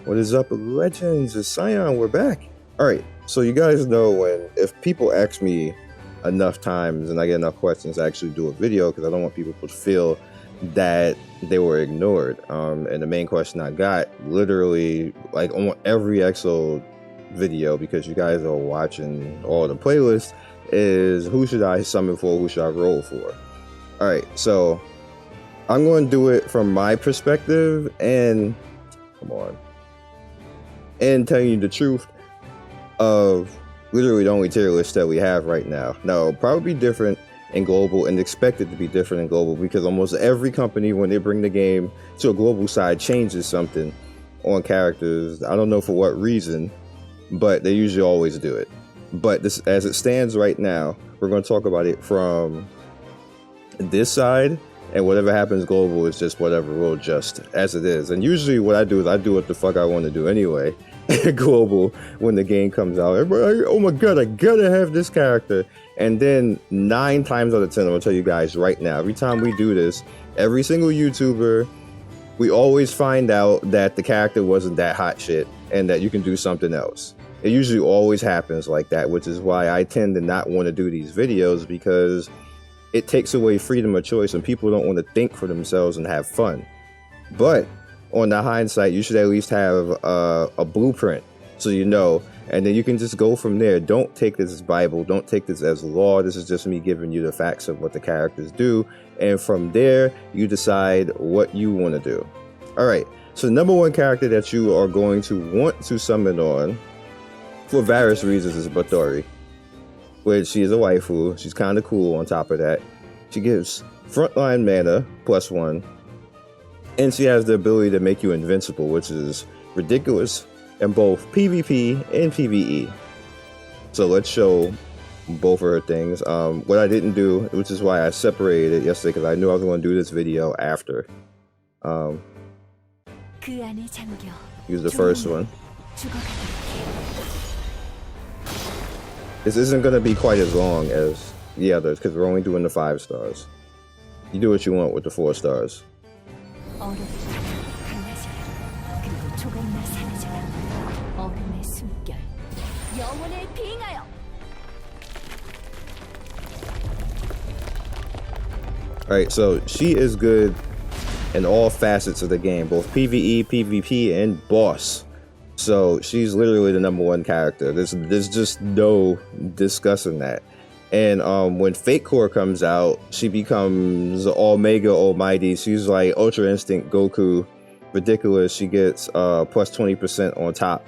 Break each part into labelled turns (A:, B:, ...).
A: What is up, legends? It's Scion. We're back. Alright, so you guys know if people ask me enough times and I get enough questions to actually do a video, because I don't want people to feel that they were ignored. And the main question I got, literally, like on every Exo video, because you guys are watching all the playlists, is who should I summon for, who should I roll for? Alright, so I'm going to do it from my perspective and tell you the truth of literally the only tier list that we have right now. Now, it'll probably be different in global and expected to be different in global, because almost every company, when they bring the game to a global side, changes something on characters. I don't know for what reason, but they usually always do it. But this, as it stands right now, we're going to talk about it from this side, and whatever happens global is just whatever, we'll adjust as it is. And usually what I do is I do what the fuck I want to do anyway. Global, when the game comes out, everybody, oh my god, I gotta have this character. And then 9 times out of 10, I'm gonna tell you guys right now, every time we do this, every single YouTuber, we always find out that the character wasn't that hot shit and that you can do something else. It usually always happens like that, which is why I tend to not want to do these videos, because it takes away freedom of choice and people don't want to think for themselves and have fun. But on the hindsight, you should at least have a blueprint, so you know, and then you can just go from there. Don't take this as Bible, don't take this as law. This is just me giving you the facts of what the characters do, and from there you decide what you want to do. Alright, so the number one character that you are going to want to summon on, for various reasons, is Midori, which she is a waifu. She's kind of cool. On top of that, she gives frontline mana +1, and she has the ability to make you invincible, which is ridiculous in both PvP and PvE. So let's show both of her things. What I didn't do, which is why I separated it yesterday, because I knew I was going to do this video after. Use the first one. This isn't going to be quite as long as the others, because we're only doing the 5 stars. You do what you want with the 4 stars. Alright, so she is good in all facets of the game, both PvE, PvP, and boss. So she's literally the number one character. There's just no discussing that. And when Fate Core comes out, she becomes Omega Almighty. She's like Ultra Instinct Goku, ridiculous. She gets plus 20% on top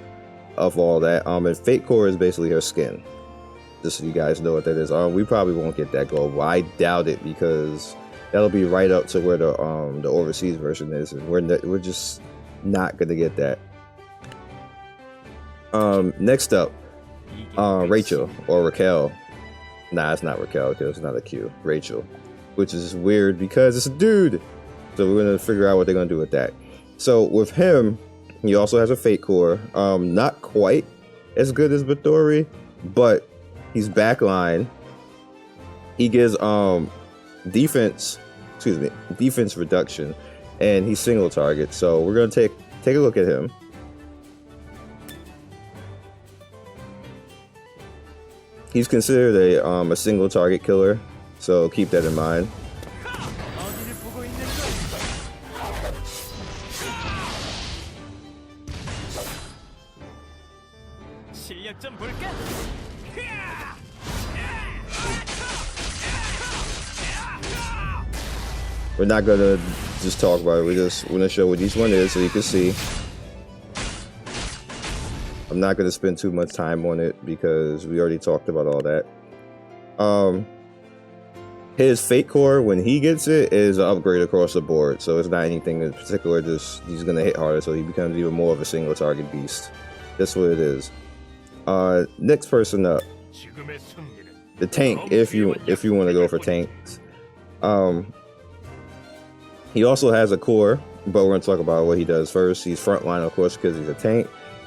A: of all that. And Fate Core is basically her skin. Just so you guys know what that is. We probably won't get that global. I doubt it, because that'll be right up to where the overseas version is, and we're just not gonna get that. Next up, Rachel or Raquel. Nah, it's not Raquel, because it's not a Q. Rachel, which is weird because it's a dude. So we're gonna figure out what they're gonna do with that. So with him, he also has a Fate Core. Not quite as good as Midori, but he's backline. He gives defense reduction, and he's single target. So we're gonna take a look at him. He's considered a single target killer, so keep that in mind. We're not gonna just talk about it. We're just gonna show what each one is so you can see. I'm not gonna spend too much time on it because we already talked about all that. His Fate Core, when he gets it, is an upgrade across the board. So it's not anything in particular. Just he's gonna hit harder, so he becomes even more of a single target beast. That's what it is. Next person up, the tank. If you want to go for tanks. He also has a core, but we're going to talk about what he does first. He's frontline, of course, because he's a tank,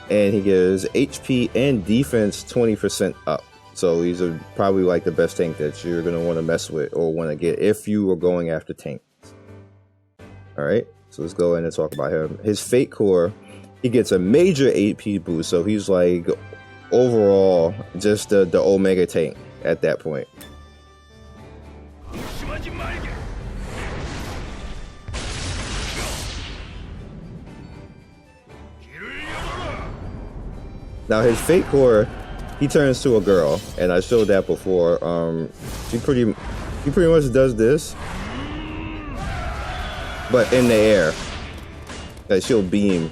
A: and he gives HP and defense 20% up. So these are probably like the best tank that you're going to want to mess with or want to get if you are going after tanks. Alright, so let's go in and talk about him. His Fate Core, he gets a major AP boost, so he's like overall just the Omega tank at that point. Now his Fate Core, he turns to a girl, and I showed that before. He pretty much does this, but in the air. Like she'll beam.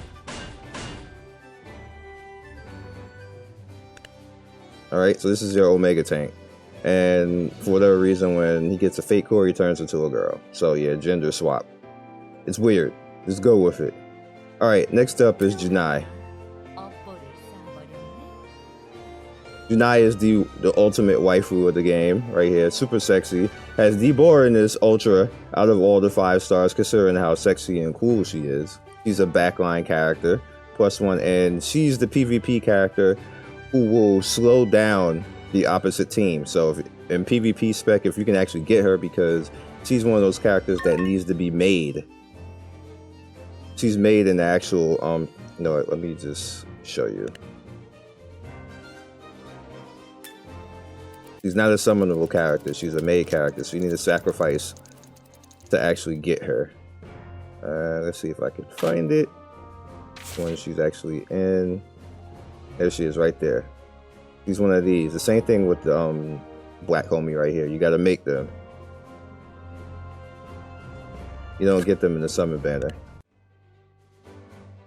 A: Alright, so this is your Omega tank. And for whatever reason, when he gets a Fate Core, he turns into a girl. So yeah, gender swap. It's weird. Just go with it. Alright, next up is Janai. Janai is the ultimate waifu of the game, right here. Super sexy. Has the boringest ultra out of all the 5 stars, considering how sexy and cool she is. She's a backline character, +1, and she's the PvP character who will slow down the opposite team. So if, in PvP spec, if you can actually get her, because she's one of those characters that needs to be made. She's made in the actual, you know what, let me just show you. She's not a summonable character, she's a made character, so you need to sacrifice to actually get her. Let's see if I can find it. When she's actually in. There she is right there. She's one of these. The same thing with the black homie right here. You gotta make them. You don't get them in the summon banner.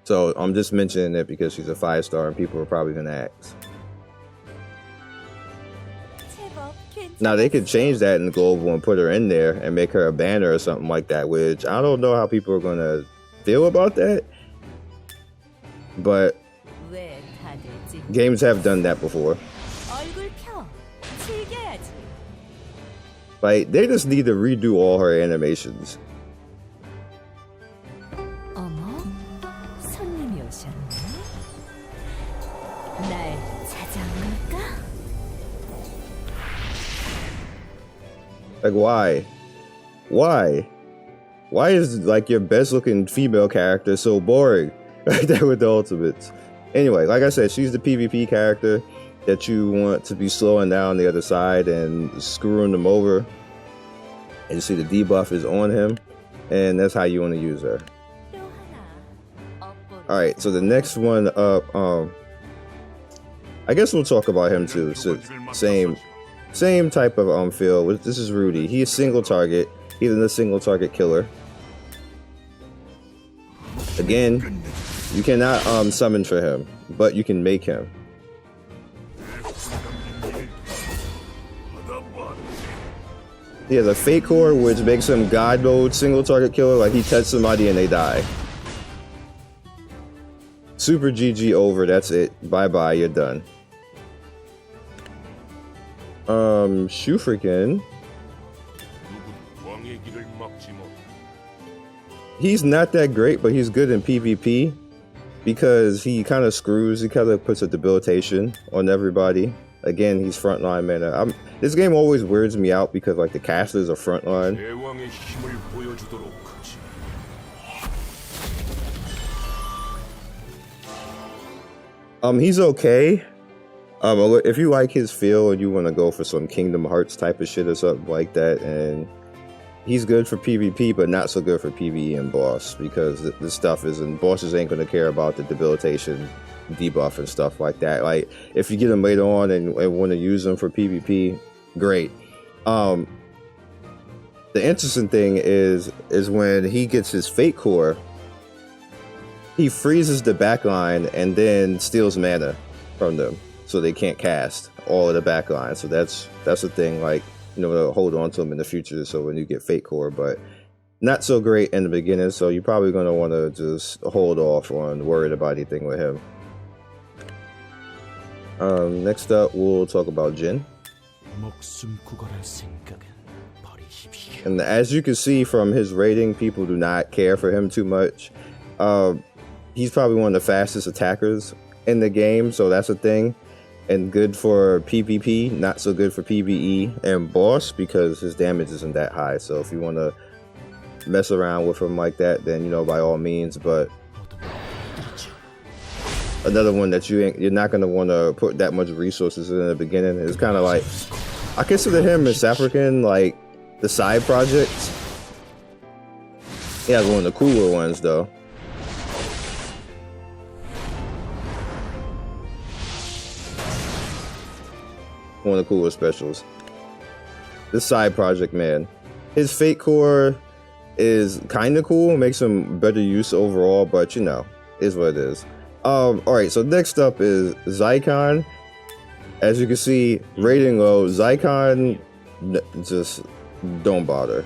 A: So I'm just mentioning it because she's a 5-star and people are probably gonna ask. Now they could change that in global and put her in there and make her a banner or something like that, which I don't know how people are gonna feel about that. But games have done that before. Like, they just need to redo all her animations. Like, why? Why? Why is, like, your best looking female character so boring? Right there with the ultimates. Anyway, like I said, she's the PvP character that you want to be slowing down the other side and screwing them over. And you see the debuff is on him, and that's how you want to use her. Alright, so the next one up, I guess we'll talk about him too. So same type of feel. This is Rudy. He is single target. He's a single target killer. Again, you cannot summon for him, but you can make him. He has a Fate Core, which makes him God mode single target killer. Like, he touches somebody and they die. Super GG over. That's it. Bye bye. You're done. Shufrikin. He's not that great, but he's good in PvP because he kind of screws. He kind of puts a debilitation on everybody. Again, he's frontline mana. This game always weirds me out because, like, the casters are frontline. He's okay. If you like his feel and you want to go for some Kingdom Hearts type of shit or something like that, and he's good for PvP, but not so good for PvE and boss, because the stuff isn't, bosses ain't gonna care about the debilitation, debuff, and stuff like that. Like, if you get them later on and want to use them for PvP, great. The interesting thing is when he gets his Fate Core, he freezes the backline and then steals mana from them, so they can't cast all of the backline. So that's the thing, like, you know, to hold on to them in the future, so when you get Fate Core, but not so great in the beginning, so you're probably going to want to just hold off on worried about anything with him. Next up, we'll talk about Djinn. And as you can see from his rating, people do not care for him too much. He's probably one of the fastest attackers in the game, so that's a thing. and good for PvP, not so good for PvE and boss because his damage isn't that high. So if you want to mess around with him like that, then you know, by all means. But another one that you're not gonna want to put that much resources in the beginning is kind of like, I consider him as African, like the side projects. Yeah, one of the cooler ones though. One of the cooler specials. This side project, man. His Fate Core is kind of cool, makes him better use overall, but you know, is what it is. Alright, so next up is Zaycon. As you can see, rating low. Zaycon, just don't bother.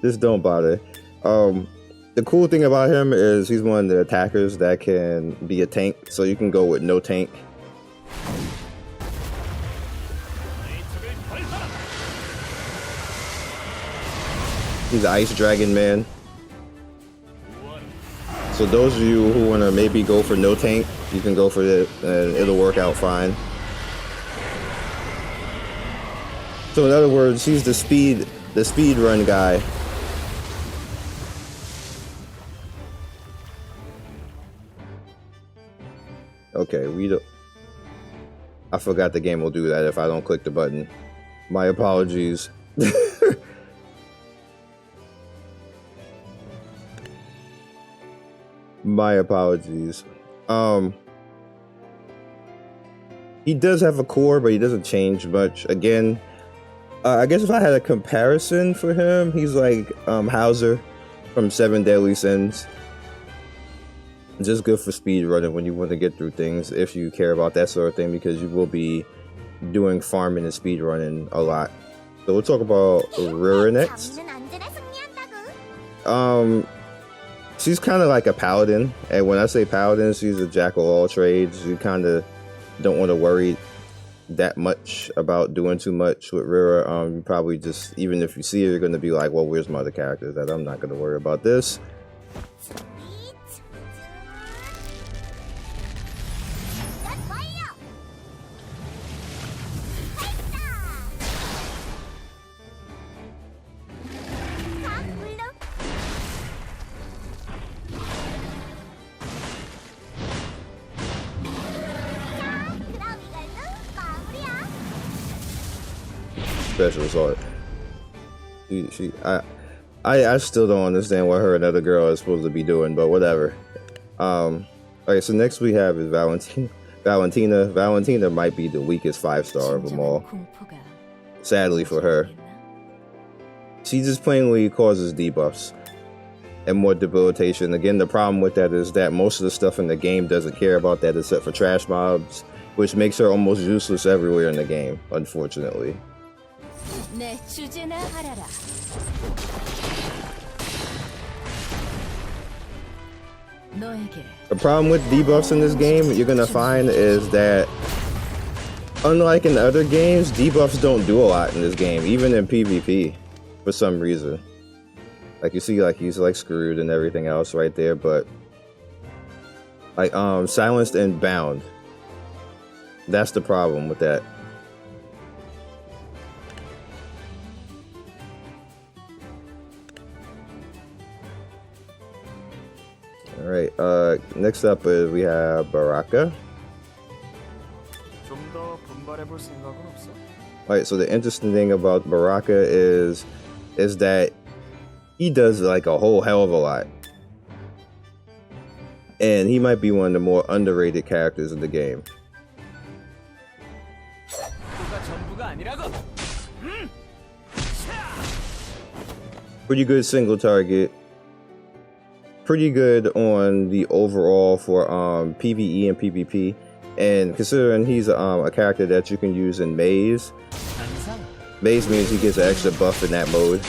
A: Just don't bother. The cool thing about him is he's one of the attackers that can be a tank, so you can go with no tank. He's the Ice Dragon Man. So those of you who want to maybe go for no tank, you can go for it and it'll work out fine. So in other words, he's the speed run guy. Okay, I forgot the game will do that if I don't click the button. My apologies. My apologies. He does have a core, but he doesn't change much. Again, I guess if I had a comparison for him, he's like Hauser from 7 Deadly Sins. Just good for speed running when you want to get through things, if you care about that sort of thing, because you will be doing farming and speed running a lot. So we'll talk about Rira next. She's kind of like a paladin, and when I say paladin, she's a jack of all trades. You kind of don't want to worry that much about doing too much with Rira. You probably just, even if you see her, you're going to be like, well, where's my other characters? That I'm not going to worry about this. Special assault. I still don't understand what her and other girl is supposed to be doing, but whatever. Okay, so next we have is Valentina. Valentina might be the weakest 5-star of them all. Sadly for her. She just plainly causes debuffs and more debilitation. Again, the problem with that is that most of the stuff in the game doesn't care about that except for trash mobs, which makes her almost useless everywhere in the game, unfortunately. The problem with debuffs in this game, you're gonna find, is that unlike in other games, debuffs don't do a lot in this game, even in PvP, for some reason. Like you see, like he's like screwed and everything else right there, but like silenced and bound. That's the problem with that. Alright, next up is we have Baraka. Alright, so the interesting thing about Baraka is that he does like a whole hell of a lot. And he might be one of the more underrated characters in the game. Pretty good single target. Pretty good on the overall for PvE and PvP, and considering he's a character that you can use in Maze. Maze means he gets an extra buff in that mode.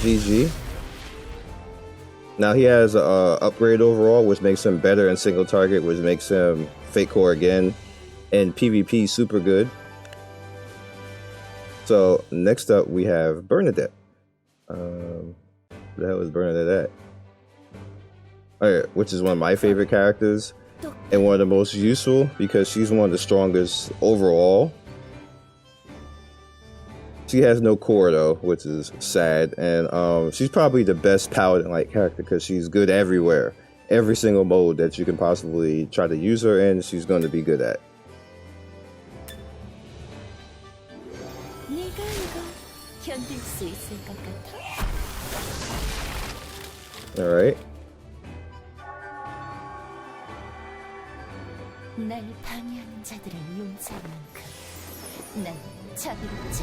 A: GG. Now he has a upgrade overall, which makes him better in single target, which makes him Fate Core again, and PvP super good. So next up we have Bernadette. Where the hell is Bernadette at? Alright, which is one of my favorite characters and one of the most useful because she's one of the strongest overall. She has no core though, which is sad, and she's probably the best paladin-like character because she's good everywhere. Every single mode that you can possibly try to use her in, she's going to be good at. Alright.
B: 날 방해하는 자들을 용서할 만큼 난 자비롭지.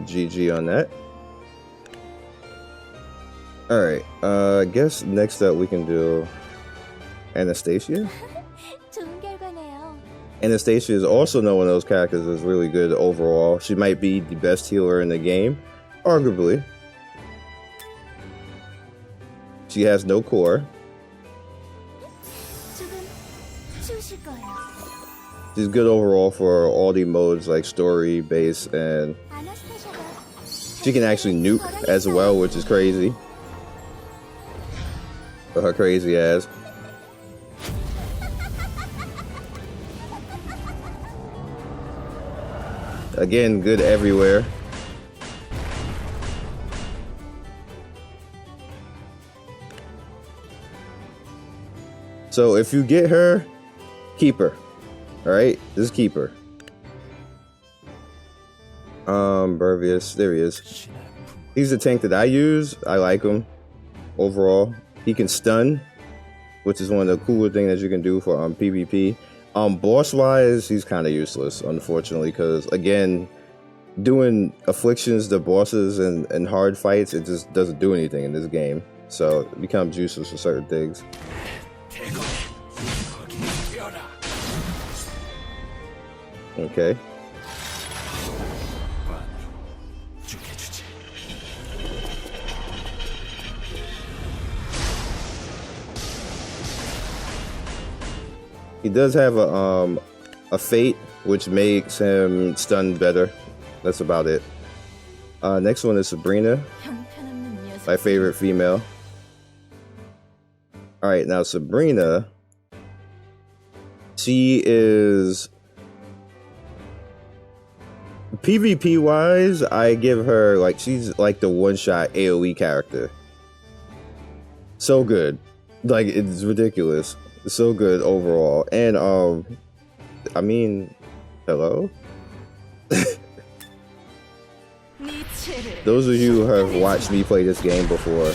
A: GG on that. Alright, I guess next up we can do Anastasia.
B: 좋은 결과네요.
A: Anastasia is also one of those characters that's really good overall. She might be the best healer in the game, arguably. She has no core.
B: 조금 추우실 거예요.
A: She's good overall for all the modes like story, base, and
B: 아나스타샤가
A: she can actually nuke as well, which is crazy. For her crazy ass. Again, good everywhere. So if you get her, keep her. Alright? Just keep her. Burvius, there he is. He's the tank that I use. I like him overall. He can stun, which is one of the cooler things that you can do for PvP. Boss wise, he's kind of useless, unfortunately, because again, doing afflictions to bosses and hard fights, it just doesn't do anything in this game. So it becomes useless for certain things. Okay. He does have a fate, which makes him stun better. That's about it. Next one is Sabrina,
B: 형편없는 녀석.
A: my favorite female. All right, now Sabrina, she is PvP wise, I give her like she's like the one-shot AoE character. So good, like it's ridiculous. So good overall, and I mean, hello. Those of you who have watched me play this game before,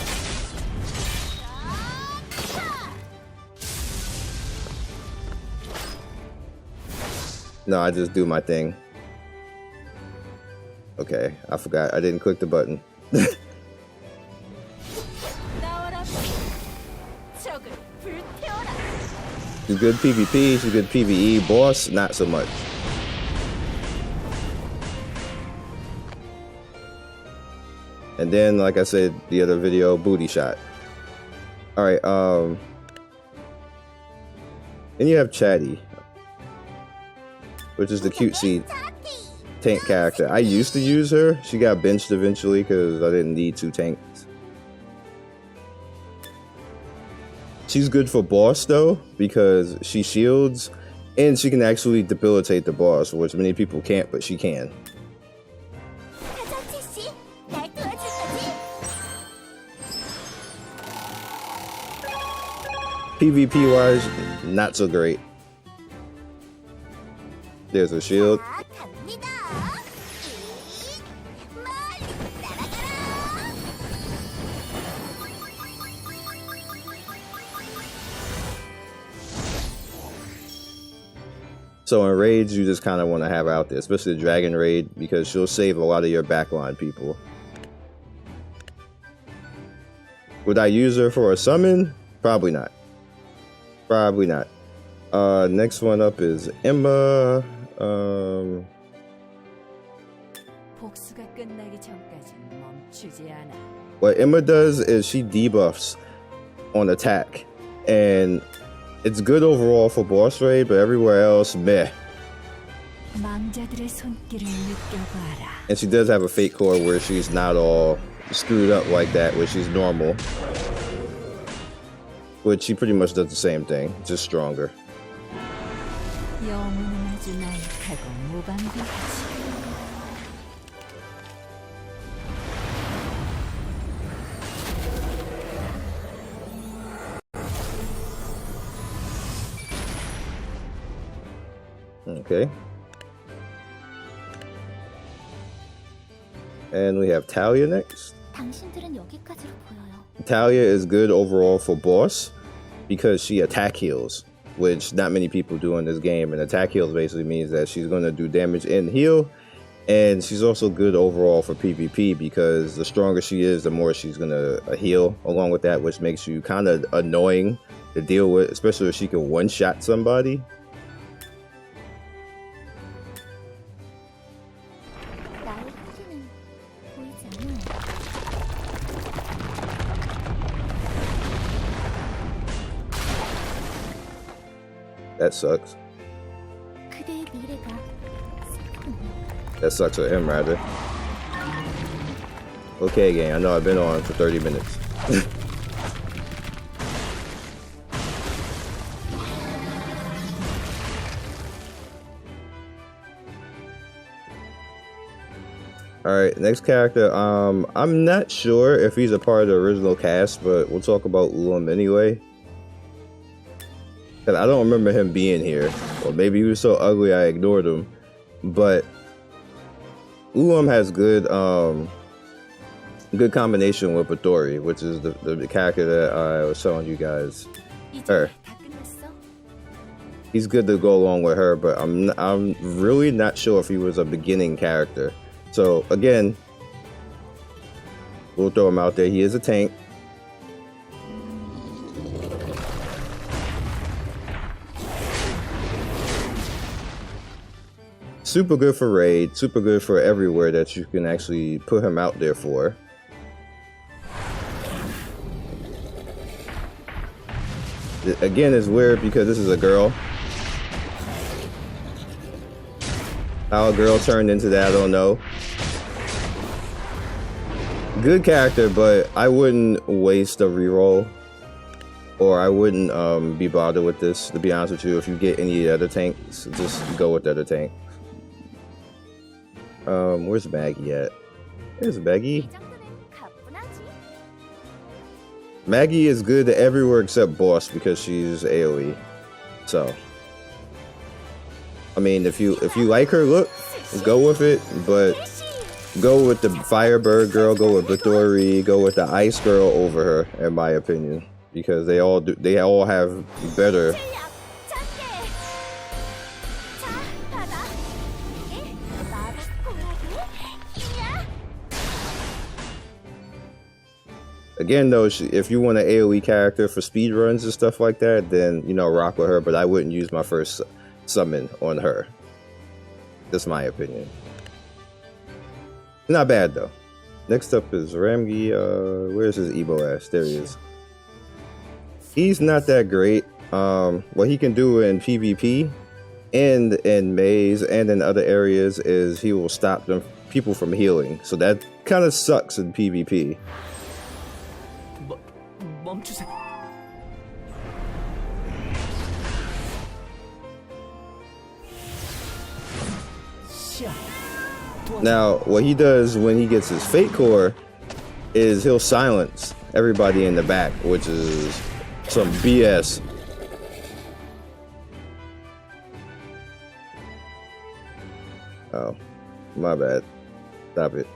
A: no, I just do my thing. Okay, I forgot. I didn't click the button. She's good PvP, she's good PvE. Boss, not so much. And then, like I said, the other video, booty shot. Alright, then you have Chatty, which is the cutesy tank character. I used to use her. She got benched eventually because I didn't need 2 tanks. She's good for boss though, because she shields and she can actually debilitate the boss, which many people can't, but she can. PvP wise, not so great. There's a shield. So in raids, you just kind of want to have out there, especially the dragon raid, because she'll save a lot of your backline people. Would I use her for a summon? Probably not. Probably not. Next one up is Emma. What Emma does is she debuffs on attack, And it's good overall for boss raid, but everywhere else, meh.
B: 망자들의 손길을 느껴봐라.
A: And she does have a fate core where she's not all screwed up like that, where she's normal. Which she pretty much does the same thing, just stronger.
B: 영혼은 아주 나약하고 무방비하지.
A: Okay. And we have Talia next.
B: 당신들은 여기까지로 보여요.
A: Talia is good overall for boss because she attack heals, which not many people do in this game. And attack heals basically means that she's going to do damage and heal. And she's also good overall for PvP because the stronger she is, the more she's going to heal along with that, which makes you kind of annoying to deal with, especially if she can one-shot somebody.
B: 나의 향기는 보이지 않아요.
A: That sucks.
B: 그대의 미래가 슬프군요.
A: That sucks for him, rather. Okay, gang, I know I've been on for 30 minutes. Alright, next character. I'm not sure if he's a part of the original cast, but we'll talk about Ulam anyway. Cause I don't remember him being here. Or maybe he was so ugly I ignored him. But Ulam has good good combination with Midori, which is the character that I was showing you guys. Her.
B: 다 끝났어?
A: He's good to go along with her, but I'm really not sure if he was a beginning character. So again, we'll throw him out there. He is a tank. Super good for raid, super good for everywhere that you can actually put him out there for. Again, it's weird because this is a girl. How a girl turned into that, I don't know. Good character, but I wouldn't waste a reroll. Or I wouldn't be bothered with this, to be honest with you. If you get any other tanks, just go with the other tank. Where's Maggie at? There's Maggie.
B: 이 정도는 가뿐하지.
A: Maggie is good everywhere except boss because she's AoE. So, I mean, if you like her look, go with it. But go with the Firebird girl, go with Midori, go with the Ice girl over her, in my opinion, because they all have better.
B: 실력 전개. 자, 받아. 이게 마법 공학이야.
A: Again, though, if you want an AoE character for speedruns and stuff like that, then, you know, rock with her, but I wouldn't use my first summon on her. That's my opinion. Not bad, though. Next up is Ramgi. Where's his Ebo ass? There he is. He's not that great. What he can do in PvP and in maze and in other areas is he will stop people from healing. So that kind of sucks in PvP.
C: 멈추세요.
A: Now, what he does when he gets his Fate Core is he'll silence everybody in the back, which is some BS. Oh, my bad. Stop it.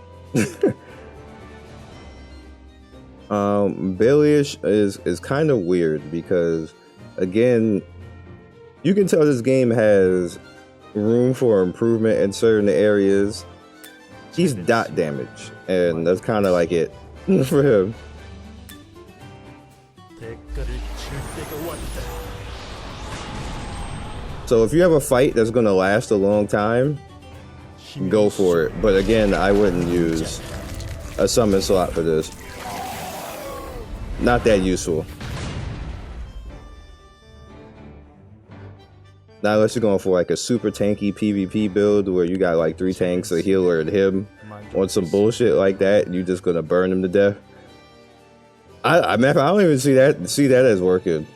A: Baelish is kind of weird because, again, you can tell this game has room for improvement in certain areas. He's dot damage, and that's kind of like it for him. So if you have a fight that's gonna last a long time, go for it. But again, I wouldn't use a summon slot for this. Not that useful. Now unless you're going for like a super tanky PvP build where you got like 3 tanks, a healer, and him on some bullshit like that, and you're just gonna burn him to death. I don't even see that as working.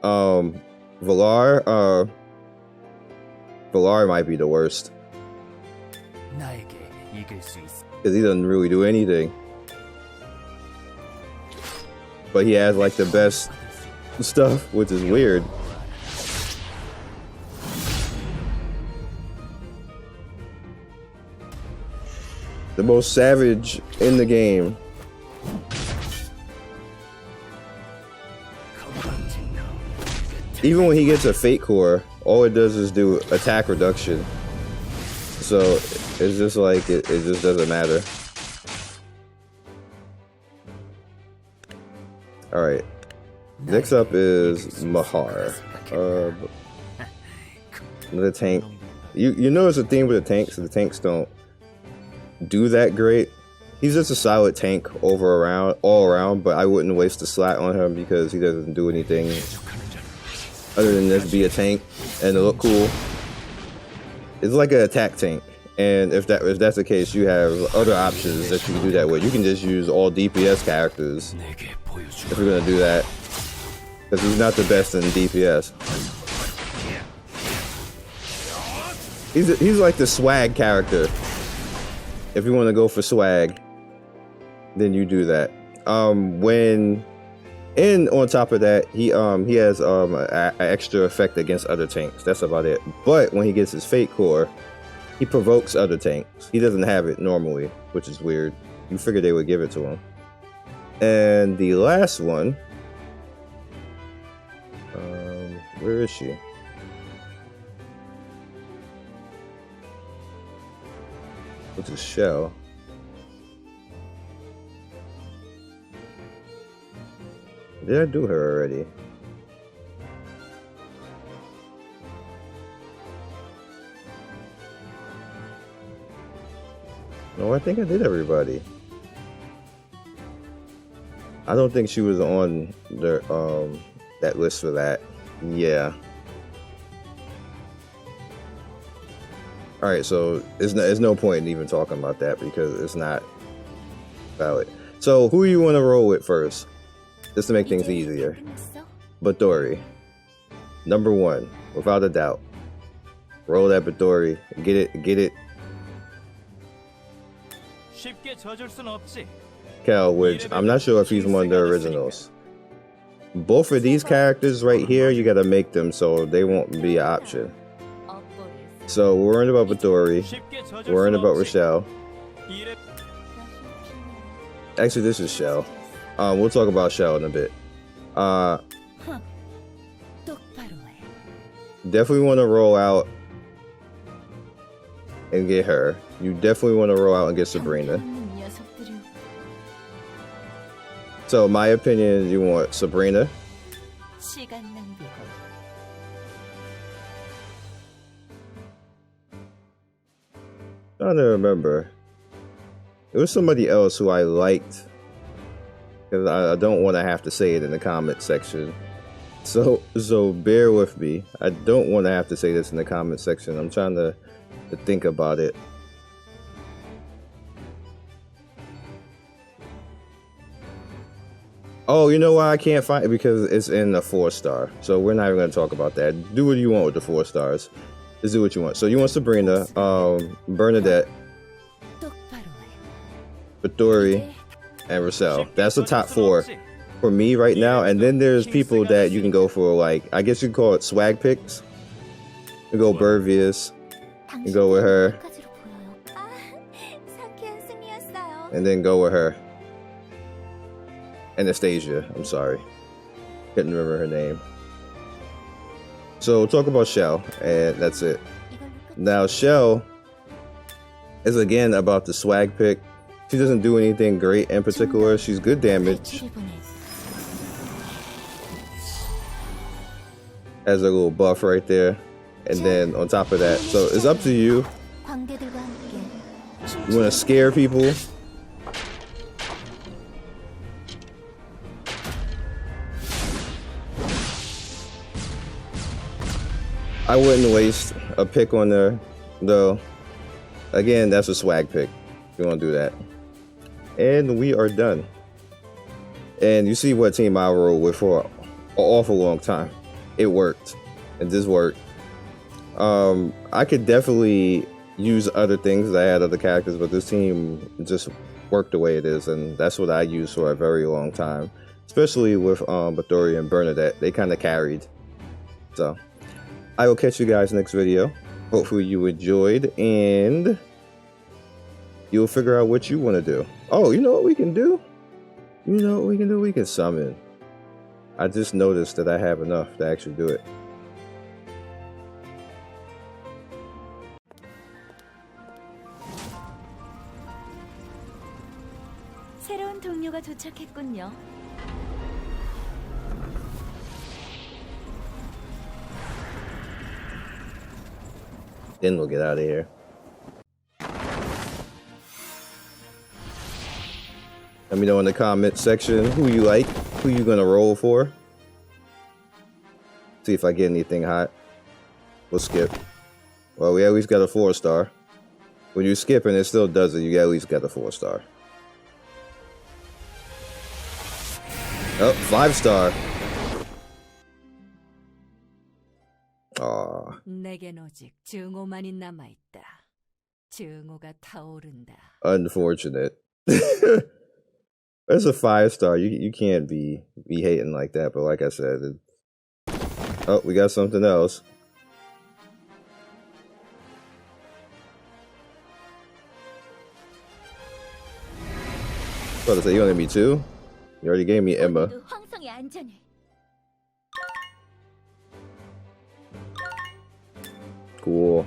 A: Valar might be the worst. Because he doesn't really do anything. But he has like the best stuff, which is weird. The most savage in the game. Even when he gets a Fate Core, all it does is do attack reduction. So it's just like it just doesn't matter. Alright. Next up is Mahar. Another tank. You notice the theme with the tanks don't do that great. He's just a solid tank all around, but I wouldn't waste a slot on him because he doesn't do anything other than just be a tank and to look cool. It's like an attack tank, and if that's the case, you have other options that you can do that with. You can just use all DPS characters if you're gonna do that, because he's not the best in DPS. He's like the swag character. If you want to go for swag, then you do that. And on top of that, he has an extra effect against other tanks. That's about it. But when he gets his Fate Core, he provokes other tanks. He doesn't have it normally, which is weird. You figured they would give it to him. And the last one, where is she? Which is Shell. Did I do her already? No, I think I did everybody. I don't think she was on the that list for that. Yeah. Alright, so there's no point in even talking about that because it's not valid. So who you want to roll with first? Just to make things easier. Midori. Number 1, without a doubt. Roll that Midori. Get it. Kel, which I'm not sure if he's one of the originals. Both of these characters right here, you gotta make them so they won't be an option. So we're worrying about Midori. We're worrying about Rochelle. Actually, this is Shell. We'll talk about Shell in a bit. Definitely want to roll out and get her. You definitely want to roll out and get Sabrina. So my opinion is you want Sabrina. Trying to remember. It was somebody else who I liked. Because I don't want to have to say it in the comment section. So bear with me. I don't want to have to say this in the comment section. I'm trying to think about it. Oh, you know why I can't find it? Because it's in a 4-star. So we're not even going to talk about that. Do what you want with the 4 stars. Just do what you want. So you want Sabrina, Bernadette, Midori, and Rochelle. That's the top 4 for me right now. And then there's people that you can go for, like, I guess you can call it swag picks. You go Burvius. You go with her. And then go with her. Anastasia. I'm sorry. Couldn't remember her name. So we'll talk about Shell, and that's it. Now Shell is again about the swag pick. She doesn't do anything great in particular. She's good damage. Has a little buff right there. And then on top of that, so it's up to you. You want to scare people. I wouldn't waste a pick on there, though. Again, that's a swag pick. You want to do that. And we are done. And you see what team I rolled with for an awful long time. It worked. It just worked. I could definitely use other things. I had other characters, but this team just worked the way it is, and that's what I used for a very long time. Especially with Midori and Bernadette. They kind of carried. So, I will catch you guys next video. Hopefully you enjoyed, and you'll figure out what you want to do. Oh, you know what we can do? You know what we can do? We can summon. I just noticed that I have enough to actually do it.
B: 새로운 동료가 도착했군요.
A: Then we'll get out of here. Let me know in the comment section who you like, who you gonna roll for. See if I get anything hot. We'll skip. Well, we at least got a 4-star. When you skip and it still does it, you at least got a 4-star. Oh, 5-star. Aww.
C: 내겐 오직 증오만이 남아있다. 증오가 타오른다.
A: Unfortunate. That's a 5-star. You can't be hating like that. But like I said, oh, we got something else. What to say? You wanted me too? You already gave me Emma.
B: 황성의 안전을.
A: Cool.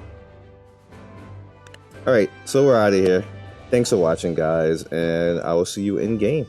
A: Alright, so we're out of here. Thanks for watching, guys, and I will see you in game.